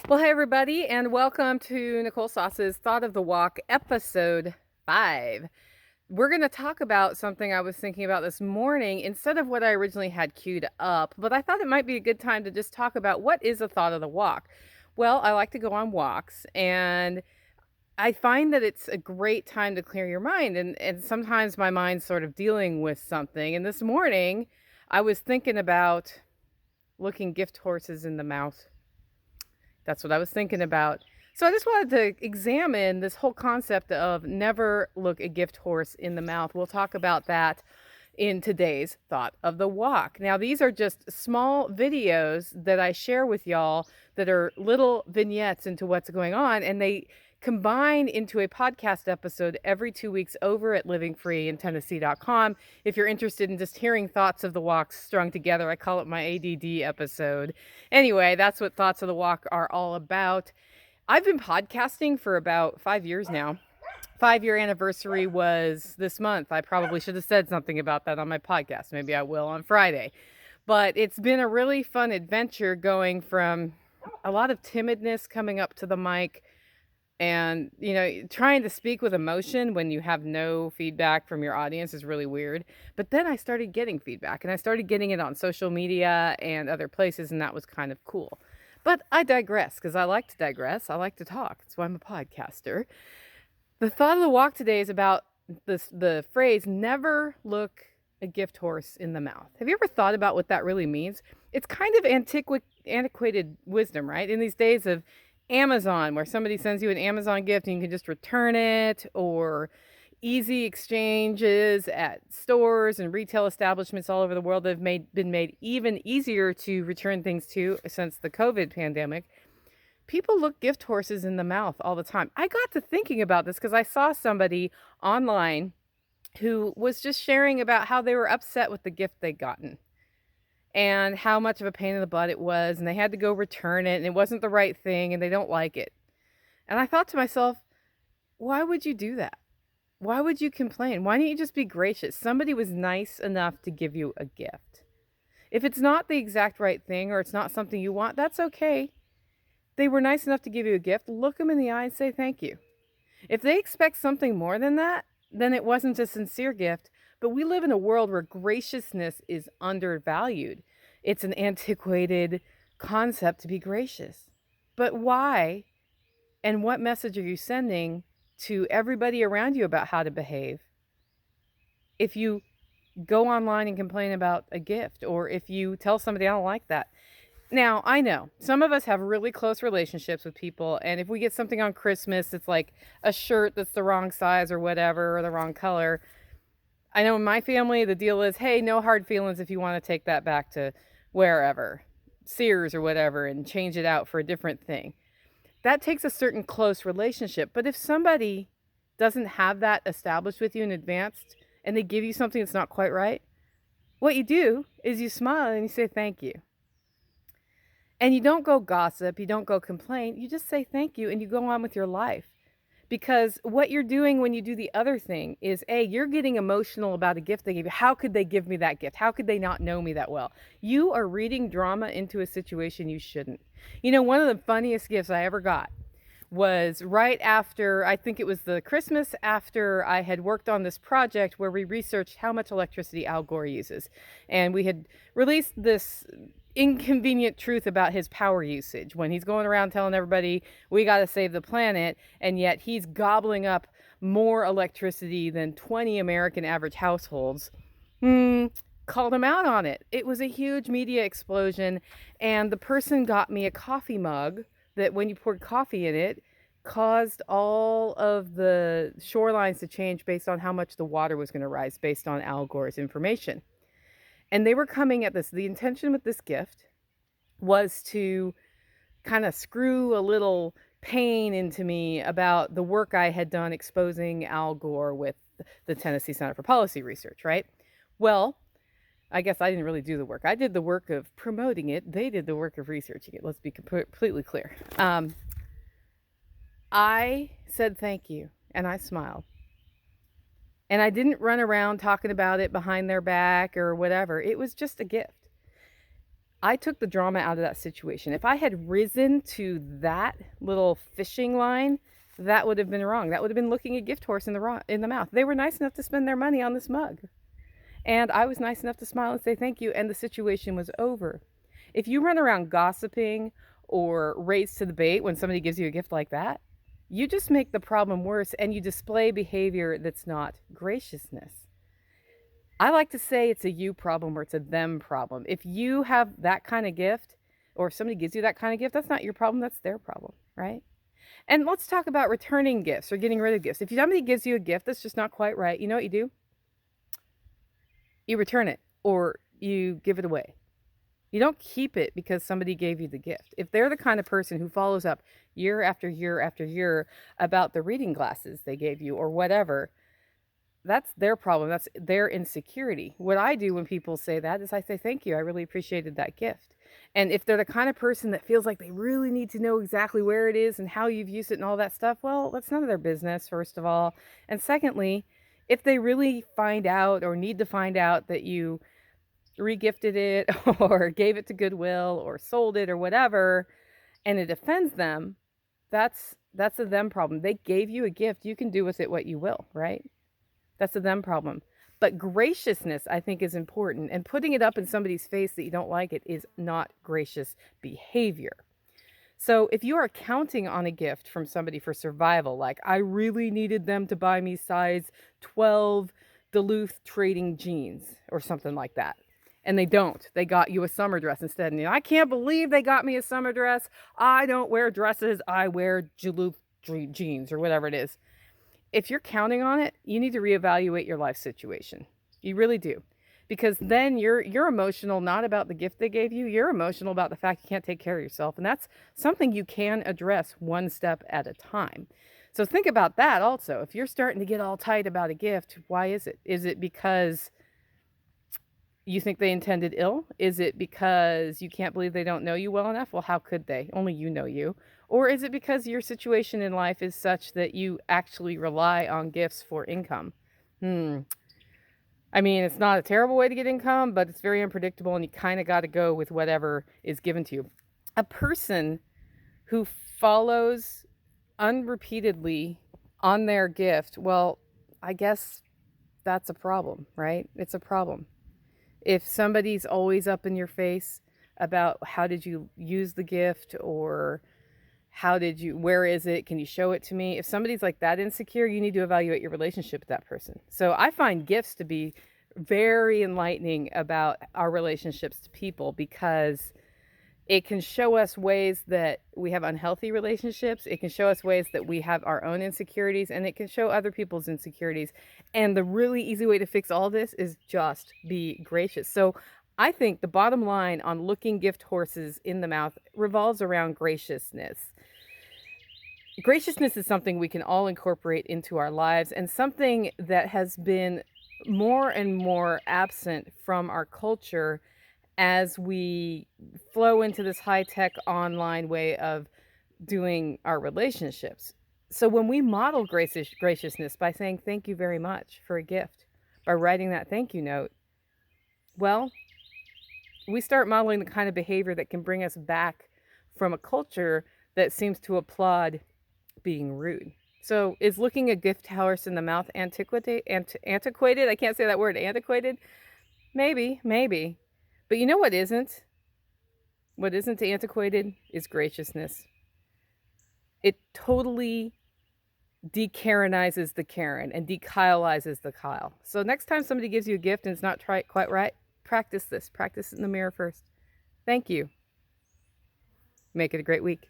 Well, hey, everybody, and welcome to Nicole Sauce's Thought of the Walk, episode 5. We're going to talk about something I was thinking about this morning instead of what I originally had queued up, but I thought it might be a good time to just talk about what is a thought of the walk. Well, I like to go on walks, and I find that it's a great time to clear your mind, and sometimes my mind's sort of dealing with something. And this morning, I was thinking about looking gift horses in the mouth. That's what I was thinking about. So I just wanted to examine this whole concept of never look a gift horse in the mouth. We'll talk about that in today's Thought of the Walk. Now, these are just small videos that I share with y'all that are little vignettes into what's going on, and they combine into a podcast episode every 2 weeks over at livingfreeintennessee.com. If you're interested in just hearing thoughts of the walk strung together, I call it my ADD episode. Anyway, that's what Thoughts of the Walk are all about. I've been podcasting for about 5 years now. 5-year anniversary was this month. I probably should have said something about that on my podcast. Maybe I will on Friday. But it's been a really fun adventure going from a lot of timidness coming up to the mic and, trying to speak with emotion when you have no feedback from your audience is really weird. But then I started getting feedback, and I started getting it on social media and other places, and that was kind of cool. But I digress because I like to digress. I like to talk. That's why I'm a podcaster. The thought of the walk today is about the phrase, never look a gift horse in the mouth. Have you ever thought about what that really means? It's kind of antiquated wisdom, right? In these days of Amazon, where somebody sends you an Amazon gift and you can just return it, or easy exchanges at stores and retail establishments all over the world that have been made even easier to return things to since the COVID pandemic. People look gift horses in the mouth all the time. I got to thinking about this because I saw somebody online who was just sharing about how they were upset with the gift they'd gotten and how much of a pain in the butt it was, and they had to go return it, and it wasn't the right thing, and they don't like it. And I thought to myself, why would you do that? Why would you complain? Why don't you just be gracious? Somebody was nice enough to give you a gift. If it's not the exact right thing or it's not something you want, that's okay. They were nice enough to give you a gift. Look them in the eye and say thank you. If they expect something more than that, then it wasn't a sincere gift. But we live in a world where graciousness is undervalued. It's an antiquated concept to be gracious. But why and what message are you sending to everybody around you about how to behave if you go online and complain about a gift, or if you tell somebody I don't like that? Now, I know some of us have really close relationships with people, and if we get something on Christmas, it's like a shirt that's the wrong size or whatever, or the wrong color. I know in my family, the deal is, hey, no hard feelings if you want to take that back to wherever, Sears or whatever, and change it out for a different thing. That takes a certain close relationship. But if somebody doesn't have that established with you in advance and they give you something that's not quite right, what you do is you smile and you say thank you. And you don't go gossip, you don't go complain, you just say thank you and you go on with your life. Because what you're doing when you do the other thing is, A, you're getting emotional about a gift they gave you. How could they give me that gift? How could they not know me that well? You are reading drama into a situation you shouldn't. One of the funniest gifts I ever got was right after, I think it was the Christmas after I had worked on this project where we researched how much electricity Al Gore uses. And we had released this inconvenient truth about his power usage when he's going around telling everybody we got to save the planet, and yet he's gobbling up more electricity than 20 American average households. Called him out on it. It was a huge media explosion, and the person got me a coffee mug that when you poured coffee in it caused all of the shorelines to change based on how much the water was going to rise based on Al Gore's information. And they were coming at this. The intention with this gift was to kind of screw a little pain into me about the work I had done exposing Al Gore with the Tennessee Center for Policy Research, right? Well, I guess I didn't really do the work. I did the work of promoting it. They did the work of researching it. Let's be completely clear. I said thank you, and I smiled. And I didn't run around talking about it behind their back or whatever. It was just a gift. I took the drama out of that situation. If I had risen to that little fishing line, that would have been wrong. That would have been looking a gift horse in the mouth. They were nice enough to spend their money on this mug. And I was nice enough to smile and say thank you, and the situation was over. If you run around gossiping or raise to the bait when somebody gives you a gift like that, you just make the problem worse and you display behavior that's not graciousness. I like to say it's a you problem or it's a them problem. If you have that kind of gift, or if somebody gives you that kind of gift, that's not your problem, that's their problem, right? And let's talk about returning gifts or getting rid of gifts. If somebody gives you a gift that's just not quite right, you know what you do? You return it or you give it away. You don't keep it because somebody gave you the gift. If they're the kind of person who follows up year after year after year about the reading glasses they gave you or whatever, that's their problem. That's their insecurity. What I do when people say that is I say, thank you. I really appreciated that gift. And if they're the kind of person that feels like they really need to know exactly where it is and how you've used it and all that stuff, well, that's none of their business, first of all. And secondly, if they really find out or need to find out that you regifted it or gave it to Goodwill or sold it or whatever, and it offends them, that's a them problem. They gave you a gift. You can do with it what you will, right? That's a them problem. But graciousness, I think, is important. And putting it up in somebody's face that you don't like it is not gracious behavior. So if you are counting on a gift from somebody for survival, like I really needed them to buy me size 12 Duluth trading jeans or something like that, and they don't, they got you a summer dress instead. And I can't believe they got me a summer dress. I don't wear dresses. I wear Duluth jeans or whatever it is. If you're counting on it, you need to reevaluate your life situation. You really do. Because then you're emotional not about the gift they gave you, you're emotional about the fact you can't take care of yourself. And that's something you can address one step at a time. So think about that also. If you're starting to get all tight about a gift, why is it? Is it because you think they intended ill? Is it because you can't believe they don't know you well enough? Well, how could they? Only you know you. Or is it because your situation in life is such that you actually rely on gifts for income? I mean, it's not a terrible way to get income, but it's very unpredictable and you kind of got to go with whatever is given to you. A person who follows unrepeatedly on their gift, well, I guess that's a problem, right? It's a problem. If somebody's always up in your face about how did you use the gift or where is it? Can you show it to me? If somebody's like that insecure, you need to evaluate your relationship with that person. So I find gifts to be very enlightening about our relationships to people because it can show us ways that we have unhealthy relationships. It can show us ways that we have our own insecurities, and it can show other people's insecurities. And the really easy way to fix all this is just be gracious. So I think the bottom line on looking gift horses in the mouth revolves around graciousness. Graciousness is something we can all incorporate into our lives and something that has been more and more absent from our culture as we flow into this high-tech online way of doing our relationships. So when we model graciousness by saying thank you very much for a gift, by writing that thank you note, well, we start modeling the kind of behavior that can bring us back from a culture that seems to applaud being rude. So is looking a gift horse in the mouth antiquated? I can't say that word, antiquated. Maybe. But you know what isn't? What isn't antiquated is graciousness. It totally de-Karenizes the Karen and de-Kyleizes the Kyle. So next time somebody gives you a gift and it's not quite right, practice this. Practice it in the mirror first. Thank you. Make it a great week.